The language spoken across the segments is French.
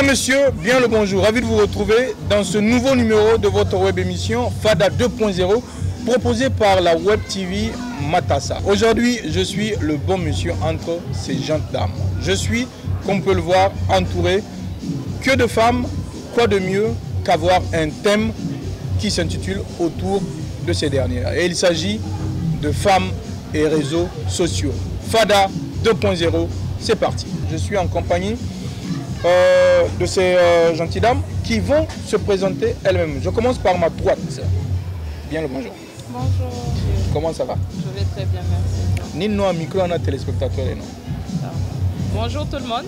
Mesdames, Messieurs, bien le bonjour. Ravi de vous retrouver dans ce nouveau numéro de votre web émission FADA 2.0 proposée par la web TV Matassa. Aujourd'hui, je suis le bon monsieur entre ces jeunes dames. Je suis, comme on peut le voir, entouré que de femmes. Quoi de mieux qu'avoir un thème qui s'intitule autour de ces dernières. Et il s'agit de femmes et réseaux sociaux. FADA 2.0, c'est parti. Je suis en compagnie de ces gentilles dames qui vont se présenter elles-mêmes. Je commence par ma droite. Bien le bonjour. Bonjour. Comment ça va? Je vais très bien, merci. Nino à micro, on a téléspectateurs et non. Bonjour tout le monde.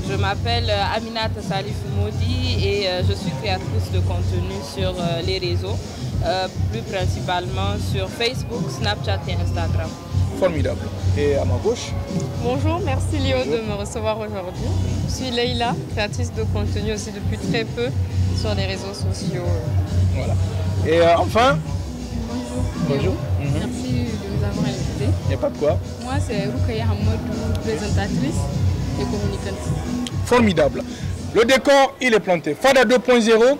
Je m'appelle Aminata Salif Moudi et je suis créatrice de contenu sur les réseaux, plus principalement sur Facebook, Snapchat et Instagram. Formidable. Et à ma gauche? Bonjour, merci Léo de me recevoir aujourd'hui. Je suis Leïla, créatrice de contenu aussi depuis très peu sur les réseaux sociaux. Voilà. Et enfin? Bonjour. Merci de nous avoir invités. Il n'y a pas de quoi. Moi, c'est Rukaya Hamadou, présentatrice et communicante. Formidable. Le décor, il est planté. FADA 2.0,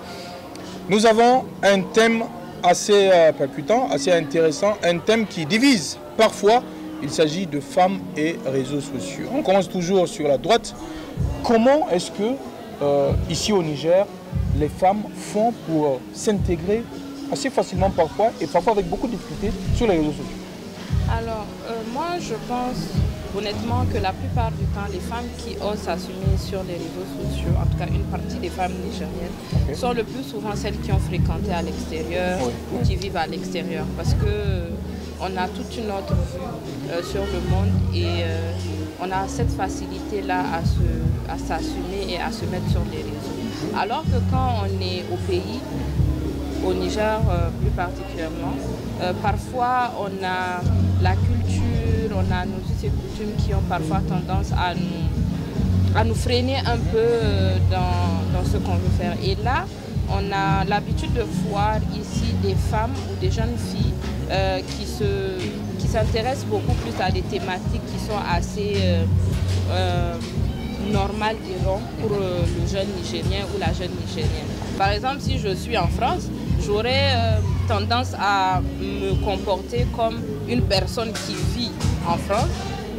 nous avons un thème assez percutant, assez intéressant, un thème qui divise. Parfois, il s'agit de femmes et réseaux sociaux. On commence toujours sur la droite. Comment est-ce que, ici au Niger, les femmes font pour s'intégrer assez facilement parfois, et parfois avec beaucoup de difficultés, sur les réseaux sociaux? Alors, moi je pense honnêtement que la plupart du temps, les femmes qui osent s'assumer sur les réseaux sociaux, en tout cas une partie des femmes nigériennes, sont le plus souvent celles qui ont fréquenté à l'extérieur ou qui vivent à l'extérieur. Parce que on a toute une autre vue sur le monde et on a cette facilité-là à s'assumer et à se mettre sur les réseaux. Alors que quand on est au pays, au Niger plus particulièrement, parfois on a la culture, on a nos us et coutumes qui ont parfois tendance à nous freiner un peu dans ce qu'on veut faire. Et là, on a l'habitude de voir ici des femmes ou des jeunes filles qui s'intéressent beaucoup plus à des thématiques qui sont assez normales, dirons, pour le jeune Nigérien ou la jeune Nigérienne. Par exemple, si je suis en France, j'aurais tendance à me comporter comme une personne qui vit en France,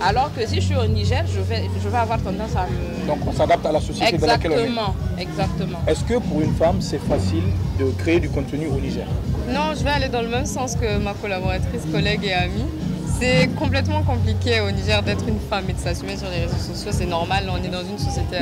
alors que si je suis au Niger, je vais avoir tendance à me... Donc on s'adapte à la société dans laquelle on est. Exactement. Est-ce que pour une femme, c'est facile de créer du contenu au Niger? Non, je vais aller dans le même sens que ma collaboratrice, collègue et amie. C'est complètement compliqué au Niger d'être une femme et de s'assumer sur les réseaux sociaux. C'est normal, on est dans une société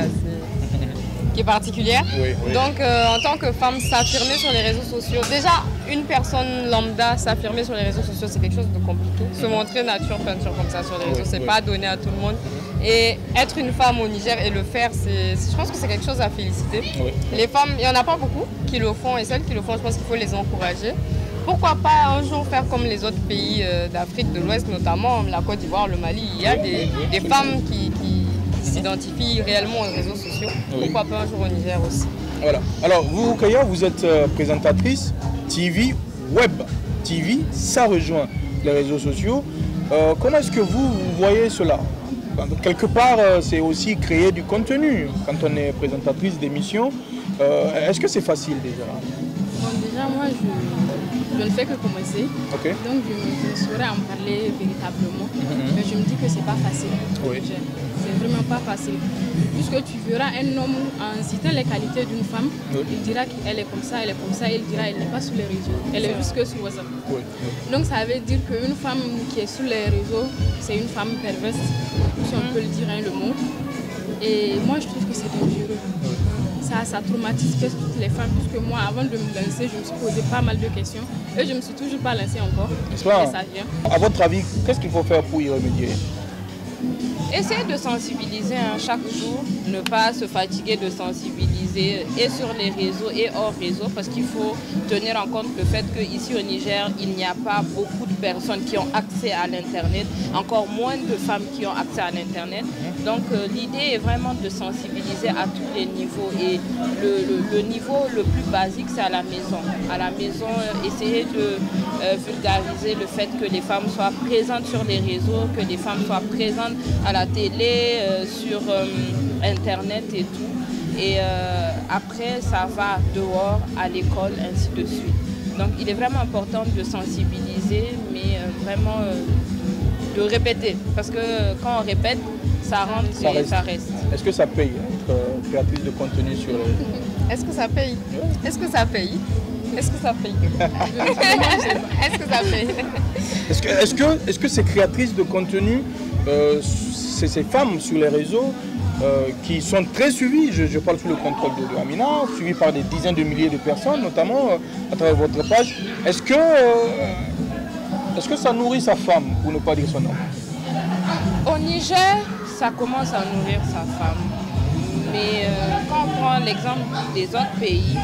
qui est particulière. Oui. Donc en tant que femme, s'affirmer sur les réseaux sociaux, déjà une personne lambda s'affirmer sur les réseaux sociaux, c'est quelque chose de compliqué. Se montrer nature peinture comme ça sur les réseaux, c'est pas donné à tout le monde. Et être une femme au Niger et le faire, je pense que c'est quelque chose à féliciter. Les femmes, il n'y en a pas beaucoup qui le font et celles qui le font, je pense qu'il faut les encourager. Pourquoi pas un jour faire comme les autres pays d'Afrique de l'Ouest, notamment la Côte d'Ivoire, le Mali. Il y a des femmes qui s'identifient réellement aux réseaux sociaux. Pourquoi pas un jour au Niger aussi? Voilà. Alors vous, Kaya, vous êtes présentatrice TV Web. TV, ça rejoint les réseaux sociaux. Comment est-ce que vous voyez cela? Quelque part, c'est aussi créer du contenu quand on est présentatrice d'émissions. Est-ce que c'est facile déjà? Bon, déjà, moi, je ne fais que commencer. Donc, je ne saurais en parler véritablement. Mais je me dis que ce n'est pas facile. C'est vraiment pas facile. Puisque tu verras un homme en citant les qualités d'une femme, il dira qu'elle est comme ça, elle est comme ça, il dira qu'elle n'est pas sur les réseaux, elle est juste que sur WhatsApp. Donc ça veut dire qu'une femme qui est sur les réseaux, c'est une femme perverse, si on peut le dire, le mot. Et moi je trouve que c'est dangereux. Ça traumatise toutes les femmes, puisque moi avant de me lancer, je me suis posé pas mal de questions et je ne me suis toujours pas lancée encore. Et ça vient. À votre avis, qu'est-ce qu'il faut faire pour y remédier? Essayez de sensibiliser chaque jour, ne pas se fatiguer de sensibiliser et sur les réseaux et hors réseau, parce qu'il faut tenir en compte le fait qu'ici au Niger, il n'y a pas beaucoup de personnes qui ont accès à l'Internet, encore moins de femmes qui ont accès à l'Internet. Donc l'idée est vraiment de sensibiliser à tous les niveaux et le niveau le plus basique, c'est à la maison. À la maison, essayer de vulgariser le fait que les femmes soient présentes sur les réseaux, que les femmes soient présentes à la télé, sur Internet et tout. Et après, ça va dehors, à l'école, ainsi de suite. Donc, il est vraiment important de sensibiliser, mais vraiment de répéter. Parce que quand on répète, ça rentre et ça reste. Est-ce que ça paye être créatrice de contenu sur les... Est-ce que ça paye? Est-ce que ça paye? Est-ce que ça paye? Est-ce que ça paye? Est-ce que ces créatrices de contenu, ces femmes sur les réseaux, qui sont très suivies, je parle sous le contrôle de Amina, suivies par des dizaines de milliers de personnes, notamment à travers votre page, est-ce que ça nourrit sa femme, pour ne pas dire son homme? Au Niger, ça commence à nourrir sa femme. Mais quand on prend l'exemple des autres pays,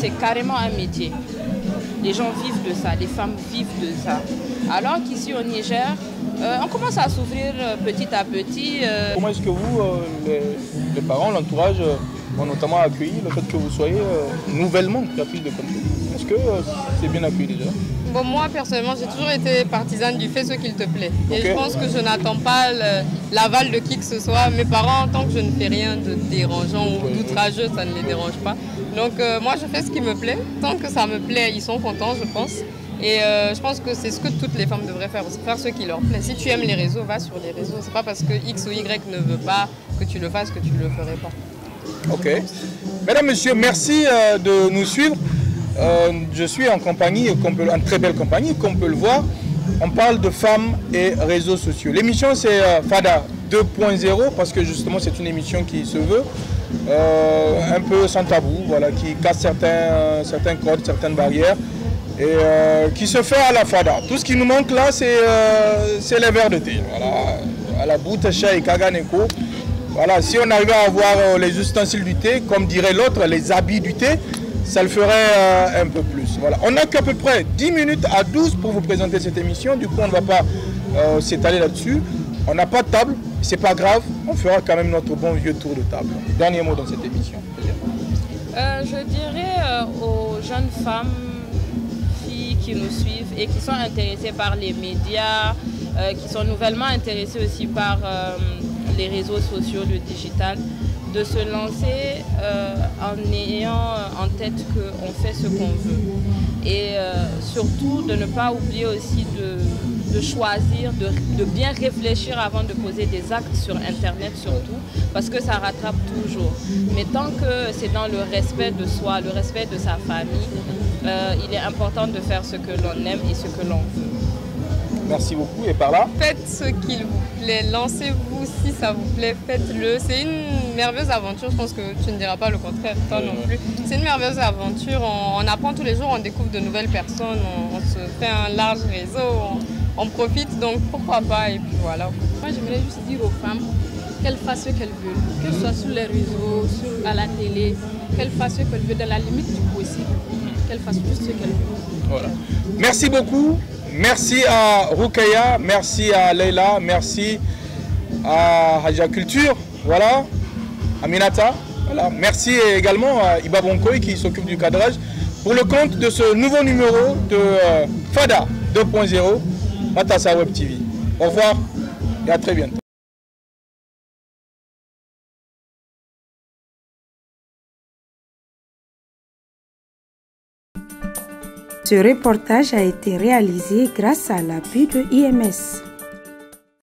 c'est carrément un métier. Les gens vivent de ça, les femmes vivent de ça. Alors qu'ici au Niger, on commence à s'ouvrir petit à petit. Comment est-ce que vous, les parents, l'entourage, ont notamment accueilli le fait que vous soyez nouvellement créatrice de contenu? Est-ce que c'est bien accueilli déjà? Bon, moi, personnellement, j'ai toujours été partisane du fais ce qu'il te plaît. Et je pense que je n'attends pas l'aval de qui que ce soit. Mes parents, tant que je ne fais rien de dérangeant ou d'outrageux, ça ne les dérange pas. Donc moi, je fais ce qui me plaît. Tant que ça me plaît, ils sont contents, je pense. Et je pense que c'est ce que toutes les femmes devraient faire, faire ce qui leur plaît. Si tu aimes les réseaux, va sur les réseaux. C'est pas parce que X ou Y ne veut pas que tu le fasses que tu ne le ferais pas. Ok. Mesdames, Messieurs, merci de nous suivre. Je suis en compagnie, en très belle compagnie, comme on peut le voir. On parle de femmes et réseaux sociaux. L'émission, c'est Fada 2.0 parce que justement, c'est une émission qui se veut un peu sans tabou, voilà, qui casse certains codes, certaines barrières et qui se fait à la Fada. Tout ce qui nous manque là, c'est les verres de thé. Voilà, à la Boutesha et Kaganeko. Voilà, si on arrivait à avoir les ustensiles du thé, comme dirait l'autre, les habits du thé, ça le ferait un peu plus. Voilà. On n'a qu'à peu près 10 minutes à 12 pour vous présenter cette émission. Du coup, on ne va pas s'étaler là-dessus. On n'a pas de table, c'est pas grave. On fera quand même notre bon vieux tour de table. Dernier mot dans cette émission. Je dirais aux jeunes femmes, filles qui nous suivent et qui sont intéressées par les médias, qui sont nouvellement intéressées aussi par les réseaux sociaux, le digital, de se lancer en ayant en tête qu'on fait ce qu'on veut. Et surtout de ne pas oublier aussi de choisir, de bien réfléchir avant de poser des actes sur Internet surtout, parce que ça rattrape toujours. Mais tant que c'est dans le respect de soi, le respect de sa famille, il est important de faire ce que l'on aime et ce que l'on veut. Merci beaucoup. Et par là? Faites ce qu'il vous plaît, lancez-vous si ça vous plaît, faites-le. C'est une merveilleuse aventure, je pense que tu ne diras pas le contraire, toi non plus. C'est une merveilleuse aventure, on apprend tous les jours, on découvre de nouvelles personnes, on se fait un large réseau, on profite, donc pourquoi pas, et puis voilà. Moi j'aimerais juste dire aux femmes qu'elles fassent ce qu'elles veulent, que ce soit sur les réseaux, à la télé, qu'elles fassent ce qu'elles veulent dans la limite du possible, qu'elles fassent juste ce qu'elles veulent. Voilà. Merci beaucoup. Merci à Roukaya, merci à Leila, merci à Haja Culture, voilà, à Minata, voilà. Merci également à Iba Bonkoy qui s'occupe du cadrage pour le compte de ce nouveau numéro de Fada 2.0, Matassa Web TV. Au revoir et à très bientôt. Ce reportage a été réalisé grâce à l'appui de IMS.